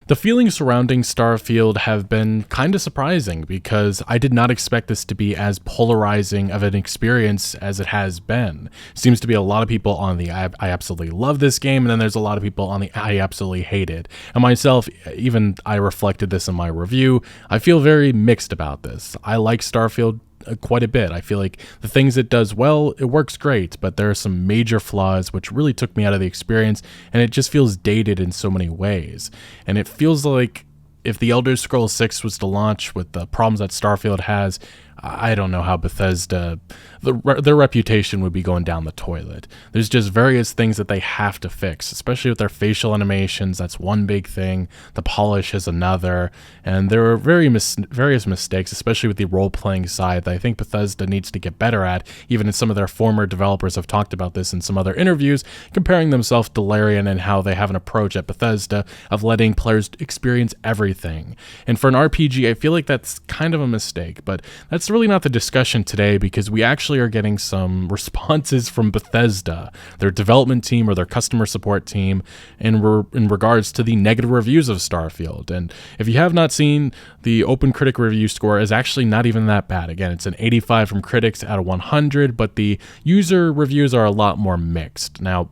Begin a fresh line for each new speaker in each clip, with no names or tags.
The feelings surrounding Starfield have been kind of surprising because I did not expect this to be as polarizing of an experience as it has been. Seems to be a lot of people on the I absolutely love this game, and then there's a lot of people on the I absolutely hate it. And myself, even I reflected this in my review, I feel very mixed about this. I like Starfield quite a bit. I feel like the things it does well, it works great, but there are some major flaws which really took me out of the experience, and it just feels dated in so many ways. And it feels like if the Elder Scrolls 6 was to launch with the problems that Starfield has, I don't know how Bethesda, their reputation would be going down the toilet. There's just various things that they have to fix, especially with their facial animations. That's one big thing. The polish is another. And there are various mistakes, especially with the role-playing side, that I think Bethesda needs to get better at. Even as some of their former developers have talked about this in some other interviews, comparing themselves to Larian and how they have an approach at Bethesda of letting players experience everything. And for an RPG, I feel like that's kind of a mistake, but that's really not the discussion today, because we actually are getting some responses from Bethesda, their development team or their customer support team, in regards to the negative reviews of Starfield. And if you have not seen, the Open Critic review score is actually not even that bad. Again, it's an 85 from critics out of 100, but the user reviews are a lot more mixed. Now,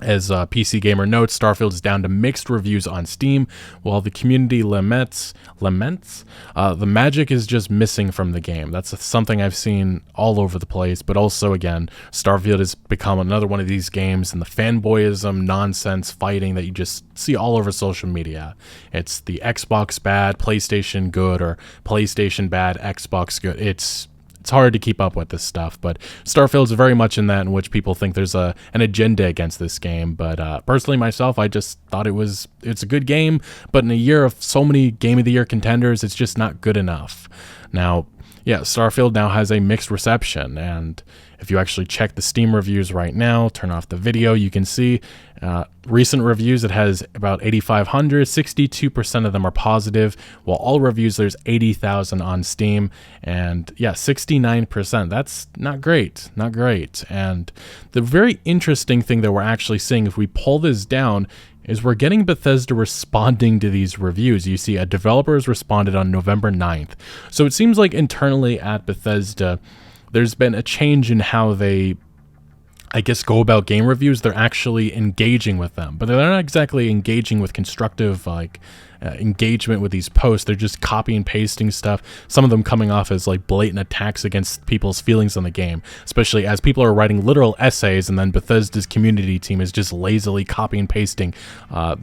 as PC Gamer notes, Starfield is down to mixed reviews on Steam, while the community laments, the magic is just missing from the game. That's something I've seen all over the place, but also, again, Starfield has become another one of these games and the fanboyism, nonsense, fighting that you just see all over social media. It's the Xbox bad, PlayStation good, or PlayStation bad, Xbox good. It's hard to keep up with this stuff, but Starfield's very much in that, in which people think there's an agenda against this game. But personally, myself, I just thought it's a good game, but in a year of so many Game of the Year contenders, it's just not good enough. Now, yeah, Starfield now has a mixed reception, and if you actually check the Steam reviews right now, turn off the video, you can see recent reviews, it has about 8,500, 62% of them are positive, while all reviews, there's 80,000 on Steam, and yeah, 69%, that's not great. And the very interesting thing that we're actually seeing, if we pull this down, is we're getting Bethesda responding to these reviews. You see, a developer has responded on November 9th. So it seems like internally at Bethesda, there's been a change in how they, I guess, go about game reviews. They're actually engaging with them, but they're not exactly engaging with constructive, engagement with these posts. They're just copy and pasting stuff, some of them coming off as like blatant attacks against people's feelings on the game, especially as people are writing literal essays, and then Bethesda's community team is just lazily copy and pasting, I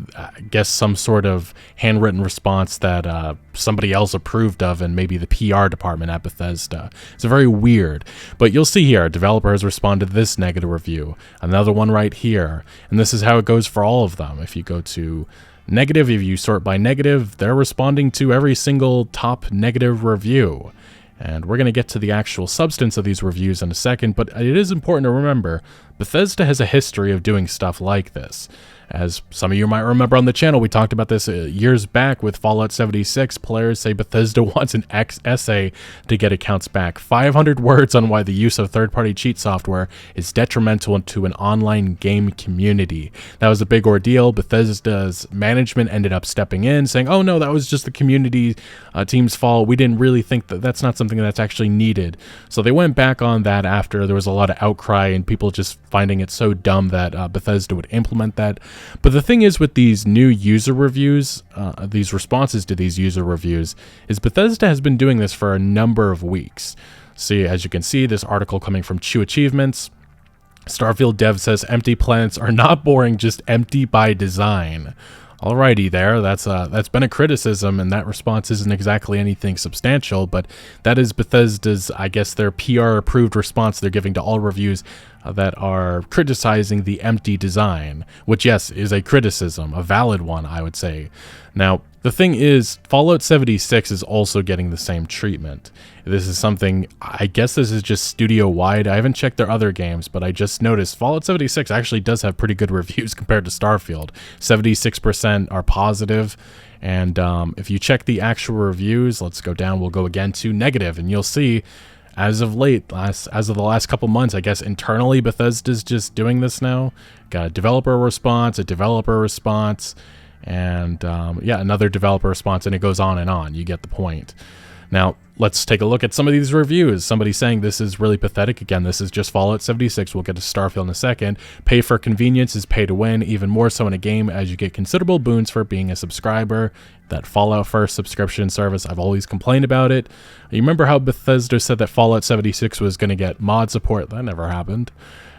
guess, some sort of handwritten response that somebody else approved of, and maybe the PR department at Bethesda. It's very weird, but you'll see here, a developer has responded to this negative review, another one right here, and this is how it goes for all of them. If you go to negative, if you sort by negative, they're responding to every single top negative review. And we're going to get to the actual substance of these reviews in a second, but it is important to remember, Bethesda has a history of doing stuff like this. As some of you might remember on the channel, we talked about this years back with Fallout 76. Players say Bethesda wants an essay to get accounts back. 500 words on why the use of third-party cheat software is detrimental to an online game community. That was a big ordeal. Bethesda's management ended up stepping in, saying, oh no, that was just the community team's fault. We didn't really think that's not something that's actually needed. So they went back on that after there was a lot of outcry and people just finding it so dumb that Bethesda would implement that. But the thing is with these new user reviews, these responses to these user reviews, is Bethesda has been doing this for a number of weeks. See, as you can see, this article coming from Chew Achievements, Starfield dev says empty planets are not boring, just empty by design. Alrighty there, that's been a criticism, and that response isn't exactly anything substantial, but that is Bethesda's, I guess, their PR-approved response they're giving to all reviews that are criticizing the empty design, which, yes, is a criticism, a valid one, I would say. Now, the thing is, Fallout 76 is also getting the same treatment. This is something, I guess this is just studio-wide. I haven't checked their other games, but I just noticed Fallout 76 actually does have pretty good reviews compared to Starfield. 76% are positive, and if you check the actual reviews, let's go down, we'll go again to negative, and you'll see, as of late, as of the last couple months, I guess internally Bethesda's just doing this now. Got a developer response, And yeah, another developer response, and it goes on and on. You get the point. Now, let's take a look at some of these reviews. Somebody saying this is really pathetic. Again, this is just Fallout 76. We'll get to Starfield in a second. Pay for convenience is pay to win, even more so in a game as you get considerable boons for being a subscriber. That Fallout First subscription service, I've always complained about it. You remember how Bethesda said that Fallout 76 was going to get mod support? That never happened.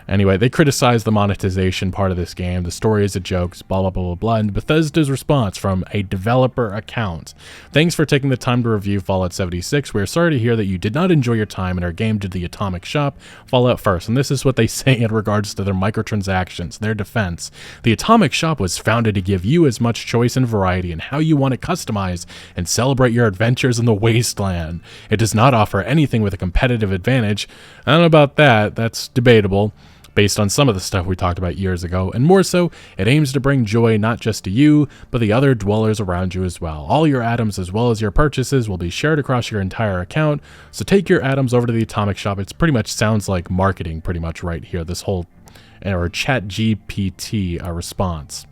Anyway, they criticized the monetization part of this game. The story is a joke, blah, blah, blah, blah, blah. And Bethesda's response from a developer account. Thanks for taking the time to review Fallout 76. We are sorry to hear that you did not enjoy your time in our game to the Atomic Shop, Fallout First. And this is what they say in regards to their microtransactions, their defense. The Atomic Shop was founded to give you as much choice and variety in how you want to customize and celebrate your adventures in the wasteland. It does not offer anything with a competitive advantage. I don't know about that. That's debatable, based on some of the stuff we talked about years ago, and more so, it aims to bring joy not just to you, but the other dwellers around you as well. All your atoms as well as your purchases will be shared across your entire account, so take your atoms over to the Atomic Shop. It pretty much sounds like marketing pretty much right here, this whole, or chat GPT response.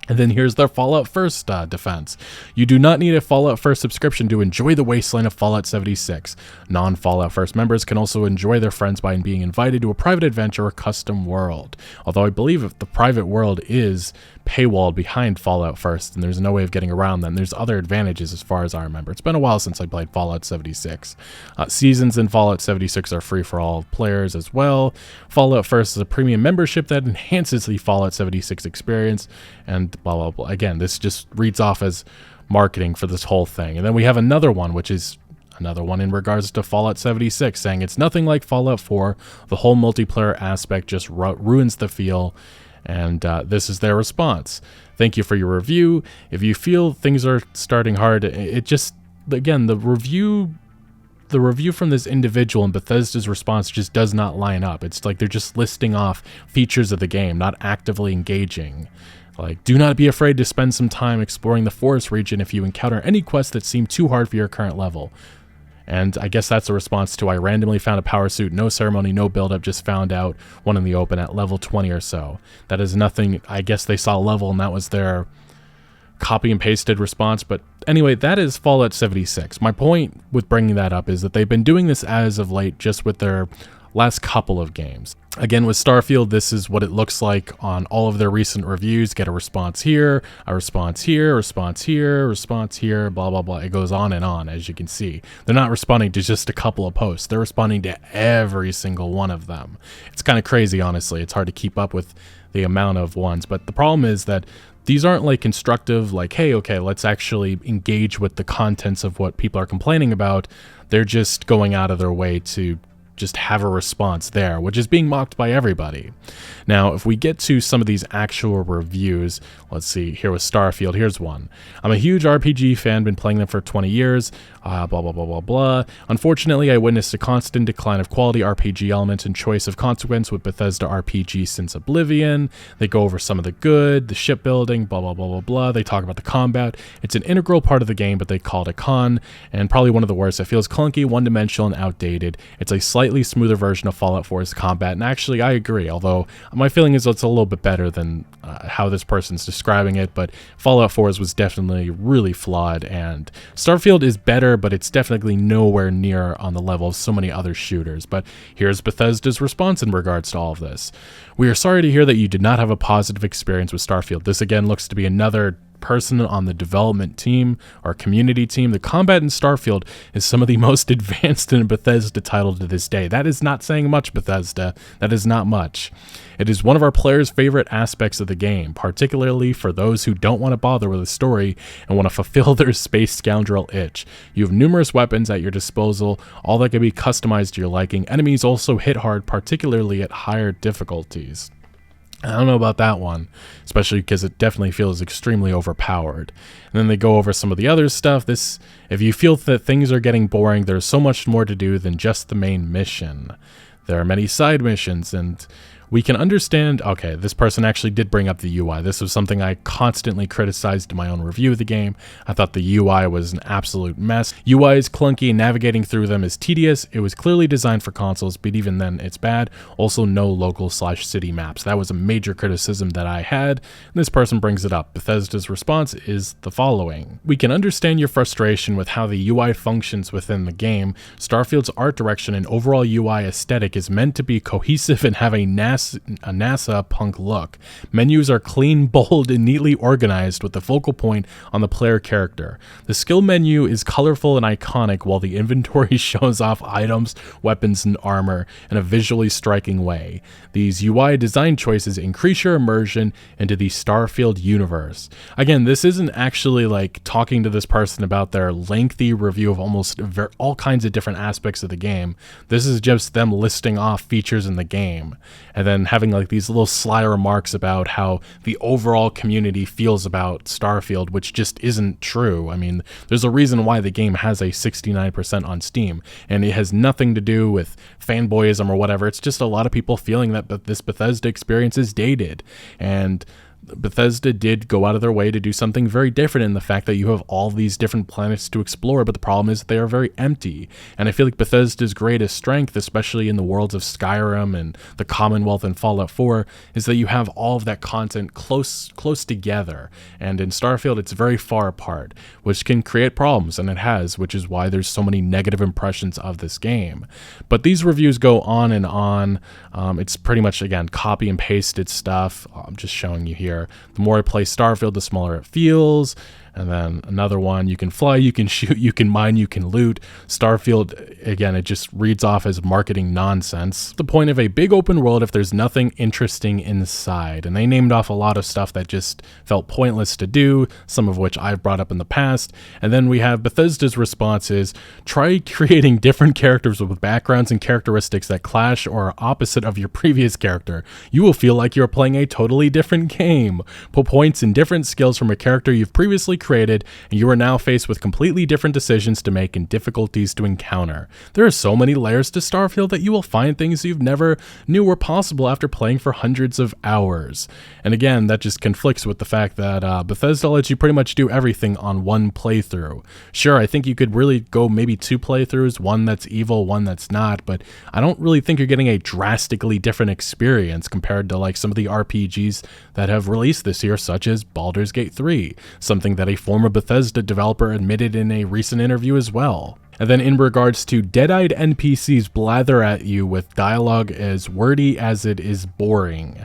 And then here's their Fallout First defense. You do not need a Fallout First subscription to enjoy the wasteland of Fallout 76. Non-Fallout First members can also enjoy their friends by being invited to a private adventure or custom world. Although I believe the private world is paywalled behind Fallout First, and there's no way of getting around them. There's other advantages as far as I remember. It's been a while since I played Fallout 76. Seasons in Fallout 76 are free for all players as well. Fallout First is a premium membership that enhances the Fallout 76 experience, and blah, blah, blah. Again, this just reads off as marketing for this whole thing. And then we have another one, which is another one in regards to Fallout 76, saying it's nothing like Fallout 4. The whole multiplayer aspect just ruins the feel. And this is their response. Thank you for your review. If you feel things are starting hard, it just, again, the review from this individual and Bethesda's response just does not line up. It's like they're just listing off features of the game, not actively engaging. Like, do not be afraid to spend some time exploring the forest region if you encounter any quests that seem too hard for your current level. And I guess that's a response to I randomly found a power suit, no ceremony, no build-up, just found out one in the open at level 20 or so. That is nothing. I guess they saw level and that was their copy and pasted response. But anyway, that is Fallout 76. My point with bringing that up is that they've been doing this as of late just with their last couple of games. Again, with Starfield, this is what it looks like on all of their recent reviews. Get a response here, a response here, a response here, a response here, blah, blah, blah. It goes on, as you can see. They're not responding to just a couple of posts. They're responding to every single one of them. It's kind of crazy, honestly. It's hard to keep up with the amount of ones. But the problem is that these aren't like constructive, like, hey, okay, let's actually engage with the contents of what people are complaining about. They're just going out of their way to just have a response there, which is being mocked by everybody. Now, if we get to some of these actual reviews, let's see, here with Starfield, here's one. I'm a huge RPG fan, been playing them for 20 years, blah, blah, blah, blah, blah. Unfortunately, I witnessed a constant decline of quality RPG elements and choice of consequence with Bethesda RPG since Oblivion. They go over some of the good, the shipbuilding, blah, blah, blah, blah, blah. They talk about the combat. It's an integral part of the game, but they call it a con, and probably one of the worst. It feels clunky, one-dimensional, and outdated. It's a slightly smoother version of Fallout 4's combat, and actually, I agree, although my feeling is it's a little bit better than how this person's describing it, but Fallout 4's was definitely really flawed, and Starfield is better, but it's definitely nowhere near on the level of so many other shooters. But here's Bethesda's response in regards to all of this. We are sorry to hear that you did not have a positive experience with Starfield. This again looks to be another person on the development team or community team. The combat in Starfield is some of the most advanced in a Bethesda title to this day. That is not saying much, Bethesda. That is not much. It is one of our players' favorite aspects of the game, particularly for those who don't want to bother with a story and want to fulfill their space scoundrel itch. You have numerous weapons at your disposal, all that can be customized to your liking. Enemies also hit hard, particularly at higher difficulties. I don't know about that one, especially because it definitely feels extremely overpowered. And then they go over some of the other stuff. If you feel that things are getting boring, there's so much more to do than just the main mission. There are many side missions, and We can understand, okay, this person actually did bring up the UI. This was something I constantly criticized in my own review of the game. I thought the UI was an absolute mess. UI is clunky and navigating through them is tedious. It was clearly designed for consoles, but even then it's bad. Also, no local/city maps. That was a major criticism that I had, and this person brings it up. Bethesda's response is the following. We can understand your frustration with how the UI functions within the game. Starfield's art direction and overall UI aesthetic is meant to be cohesive and have a NASA punk look. Menus are clean, bold, and neatly organized with the focal point on the player character. The skill menu is colorful and iconic, while the inventory shows off items, weapons, and armor in a visually striking way. These UI design choices increase your immersion into the Starfield universe. Again, this isn't actually like talking to this person about their lengthy review of almost all kinds of different aspects of the game. This is just them listing off features in the game and then having like these little sly remarks about how the overall community feels about Starfield, which just isn't true. I mean, there's a reason why the game has a 69% on Steam, and it has nothing to do with fanboyism or whatever. It's just a lot of people feeling that this Bethesda experience is dated, and Bethesda did go out of their way to do something very different in the fact that you have all these different planets to explore, but the problem is they are very empty. And I feel like Bethesda's greatest strength, especially in the worlds of Skyrim and the Commonwealth and Fallout 4, is that you have all of that content close together. And in Starfield, it's very far apart, which can create problems, and it has, which is why there's so many negative impressions of this game. But these reviews go on and on. It's pretty much, again, copy and pasted stuff. I'm just showing you here. The more I play Starfield, the smaller it feels. And then another one, you can fly, you can shoot, you can mine, you can loot. Starfield, again, it just reads off as marketing nonsense. The point of a big open world if there's nothing interesting inside. And they named off a lot of stuff that just felt pointless to do, some of which I've brought up in the past. And then we have Bethesda's responses: try creating different characters with backgrounds and characteristics that clash or are opposite of your previous character. You will feel like you're playing a totally different game. Put points in different skills from a character you've previously created, and you are now faced with completely different decisions to make and difficulties to encounter. There are so many layers to Starfield that you will find things you've never knew were possible after playing for hundreds of hours. And again, that just conflicts with the fact that Bethesda lets you pretty much do everything on one playthrough. Sure, I think you could really go maybe 2 playthroughs, one that's evil, one that's not, but I don't really think you're getting a drastically different experience compared to like some of the RPGs that have released this year, such as Baldur's Gate 3, something that a former Bethesda developer admitted in a recent interview as well. And then in regards to dead-eyed NPCs blather at you with dialogue as wordy as it is boring.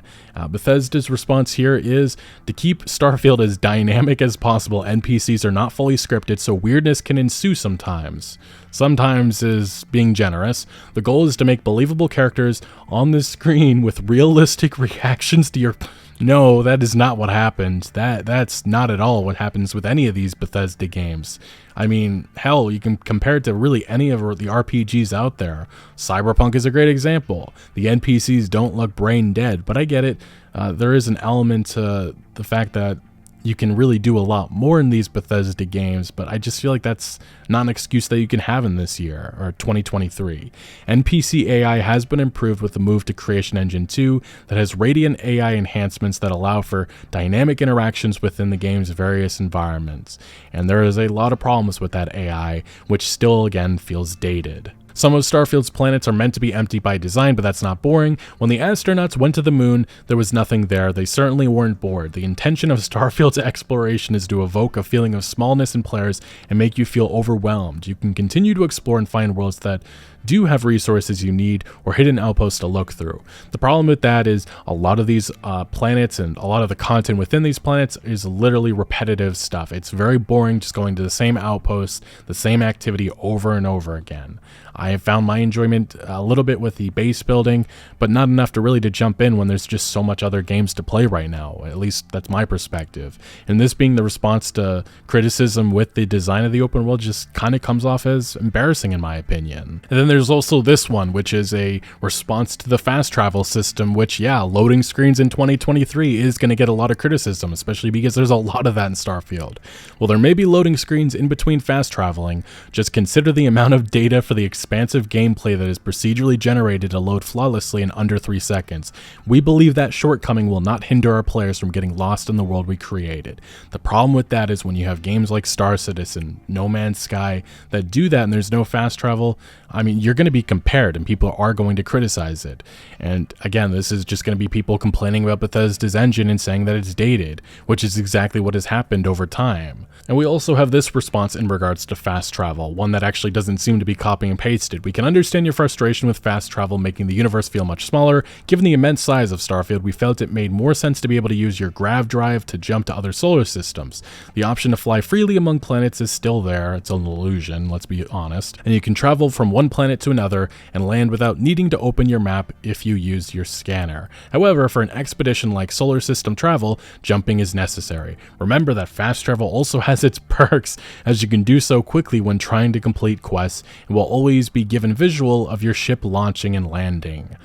Bethesda's response here is to keep Starfield as dynamic as possible. NPCs are not fully scripted, so weirdness can ensue sometimes. Sometimes is being generous. The goal is to make believable characters on the screen with realistic reactions to your... No, that is not what happens. That's not at all what happens with any of these Bethesda games. I mean, hell, you can compare it to really any of the RPGs out there. Cyberpunk is a great example. The NPCs don't look brain dead, but I get it. There is an element to the fact that you can really do a lot more in these Bethesda games, but I just feel like that's not an excuse that you can have in this year, or 2023. NPC AI has been improved with the move to Creation Engine 2 that has radiant AI enhancements that allow for dynamic interactions within the game's various environments. And there is a lot of problems with that AI, which still, again, feels dated. Some of Starfield's planets are meant to be empty by design, but that's not boring. When the astronauts went to the moon, there was nothing there. They certainly weren't bored. The intention of Starfield's exploration is to evoke a feeling of smallness in players and make you feel overwhelmed. You can continue to explore and find worlds that do have resources you need or hidden outposts to look through. The problem with that is a lot of these planets and a lot of the content within these planets is literally repetitive stuff. It's very boring just going to the same outposts, the same activity over and over again. I have found my enjoyment a little bit with the base building, but not enough to really jump in when there's just so much other games to play right now. At least that's my perspective. And this being the response to criticism with the design of the open world just kind of comes off as embarrassing in my opinion. And then then there's also this one, which is a response to the fast travel system, which, yeah, loading screens in 2023 is going to get a lot of criticism, especially because there's a lot of that in Starfield. Well, there may be loading screens in between fast traveling. Just consider the amount of data for the expansive gameplay that is procedurally generated to load flawlessly in under 3 seconds. We believe that shortcoming will not hinder our players from getting lost in the world we created. The problem with that is when you have games like Star Citizen, No Man's Sky that do that and there's no fast travel, I mean, you're going to be compared and people are going to criticize it. And again, this is just going to be people complaining about Bethesda's engine and saying that it's dated, which is exactly what has happened over time. And we also have this response in regards to fast travel, one that actually doesn't seem to be copy and pasted. We can understand your frustration with fast travel making the universe feel much smaller. Given the immense size of Starfield, we felt it made more sense to be able to use your grav drive to jump to other solar systems. The option to fly freely among planets is still there. It's an illusion, let's be honest. And you can travel from one planet to another and land without needing to open your map if you use your scanner. However, for an expedition like solar system travel, jumping is necessary. Remember that fast travel also has its perks, as you can do so quickly when trying to complete quests and will always be given visual of your ship launching and landing,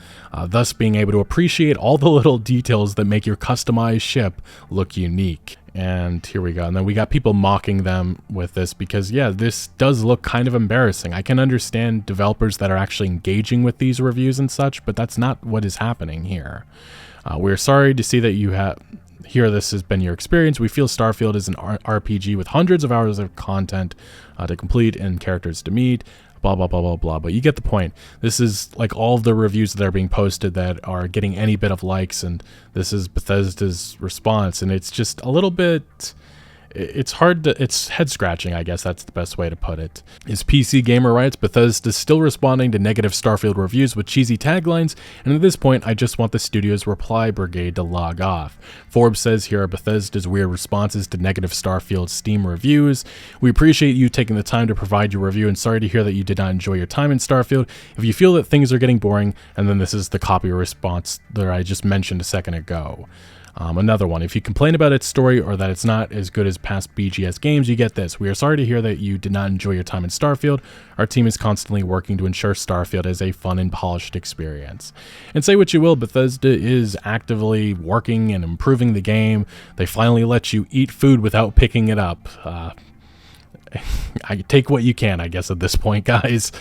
thus being able to appreciate all the little details that make your customized ship look unique. And here we go. And then we got people mocking them with this because, yeah, this does look kind of embarrassing. I can understand developers that are actually engaging with these reviews and such, but that's not what is happening here. We're sorry to see that you have... Here, this has been your experience. We feel Starfield is an RPG with hundreds of hours of content to complete and characters to meet, blah, blah, blah, blah, blah. But you get the point. This is like all of the reviews that are being posted that are getting any bit of likes, and this is Bethesda's response. And it's just a little bit... It's hard to, it's head scratching, I guess that's the best way to put it. Is PC Gamer writes, Bethesda's still responding to negative Starfield reviews with cheesy taglines, and at this point, I just want the studio's reply brigade to log off. Forbes says here are Bethesda's weird responses to negative Starfield Steam reviews. We appreciate you taking the time to provide your review, and sorry to hear that you did not enjoy your time in Starfield. If you feel that things are getting boring, and then this is the copy response that I just mentioned a second ago. Another one, if you complain about its story or that it's not as good as past BGS games, you get this. We are sorry to hear that you did not enjoy your time in Starfield. Our team is constantly working to ensure Starfield is a fun and polished experience. And say what you will, Bethesda is actively working and improving the game. They finally let you eat food without picking it up. I take what you can, I guess, at this point, guys.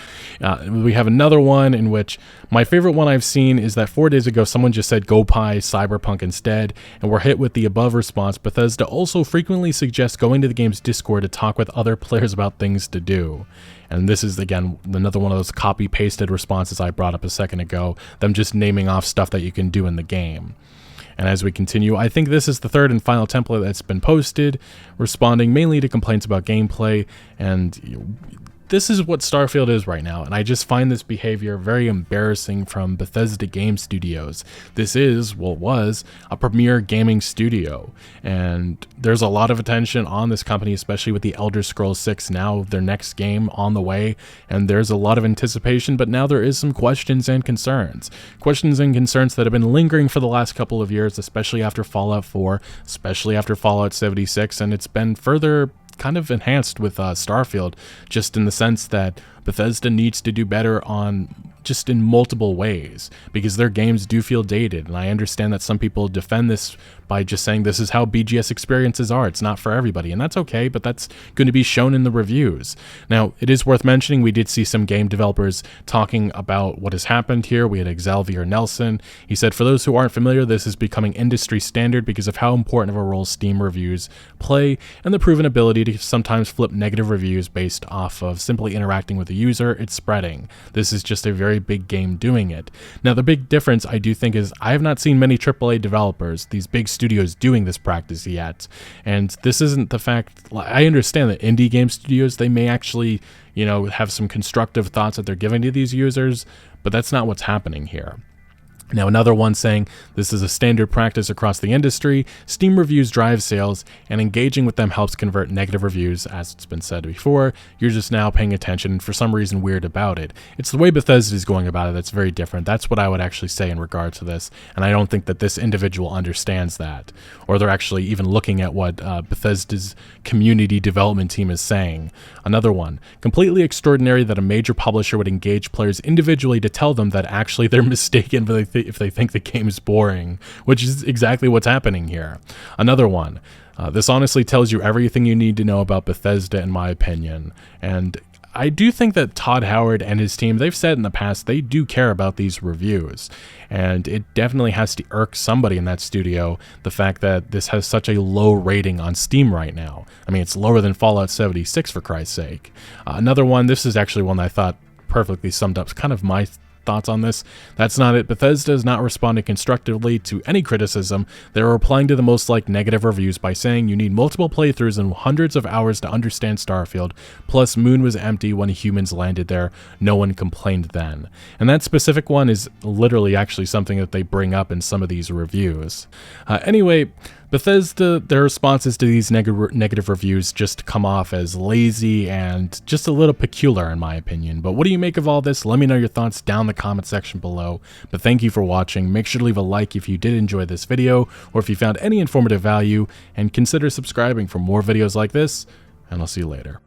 We have another one in which my favorite one I've seen is that 4 days ago, someone just said go pie Cyberpunk instead, and we're hit with the above response. Bethesda also frequently suggests going to the game's Discord to talk with other players about things to do. And this is, again, another one of those copy-pasted responses I brought up a second ago, them just naming off stuff that you can do in the game. And as we continue, I think this is the third and final template that's been posted, responding mainly to complaints about gameplay, and this is what Starfield is right now, and I just find this behavior very embarrassing from Bethesda Game Studios. This is, well, was a premier gaming studio, and there's a lot of attention on this company, especially with the Elder Scrolls 6 now, their next game on the way, and there's a lot of anticipation, but now there is some questions and concerns. Questions and concerns that have been lingering for the last couple of years, especially after Fallout 4, especially after Fallout 76, and it's been further kind of enhanced with Starfield, just in the sense that Bethesda needs to do better on just in multiple ways, because their games do feel dated, and I understand that some people defend this by just saying this is how BGS experiences are. It's not for everybody, and that's okay, but that's going to be shown in the reviews. Now, it is worth mentioning we did see some game developers talking about what has happened here. We had Xavier Nelson. He said, for those who aren't familiar, this is becoming industry standard because of how important of a role Steam reviews play and the proven ability to sometimes flip negative reviews based off of simply interacting with the user. It's spreading. This is just a very big game doing it. Now, the big difference I do think is I have not seen many AAA developers, these big studios, doing this practice yet. And this isn't the fact, I understand that indie game studios, they may actually, you know, have some constructive thoughts that they're giving to these users, but that's not what's happening here. Now, another one saying, this is a standard practice across the industry, Steam reviews drive sales, and engaging with them helps convert negative reviews. As it's been said before, you're just now paying attention and for some reason weird about it. It's the way Bethesda is going about it that's very different. That's what I would actually say in regard to this, and I don't think that this individual understands that, or they're actually even looking at what Bethesda's community development team is saying. Another one, completely extraordinary that a major publisher would engage players individually to tell them that actually they're mistaken if they think the game is boring, which is exactly what's happening here. Another one, this honestly tells you everything you need to know about Bethesda in my opinion, and I do think that Todd Howard and his team, they've said in the past they do care about these reviews, and it definitely has to irk somebody in that studio, the fact that this has such a low rating on Steam right now. I mean, it's lower than Fallout 76 for Christ's sake. Another one, this is actually one that I thought perfectly summed up kind of my thoughts on this. That's not it. Bethesda is not responding constructively to any criticism. They're replying to the most negative reviews by saying you need multiple playthroughs and hundreds of hours to understand Starfield, plus Moon was empty when humans landed there. No one complained then. And that specific one is literally actually something that they bring up in some of these reviews. Anyway, Bethesda, their responses to these negative reviews just come off as lazy and just a little peculiar in my opinion. But what do you make of all this? Let me know your thoughts down in the comment section below. But thank you for watching. Make sure to leave a like if you did enjoy this video or if you found any informative value, and consider subscribing for more videos like this, and I'll see you later.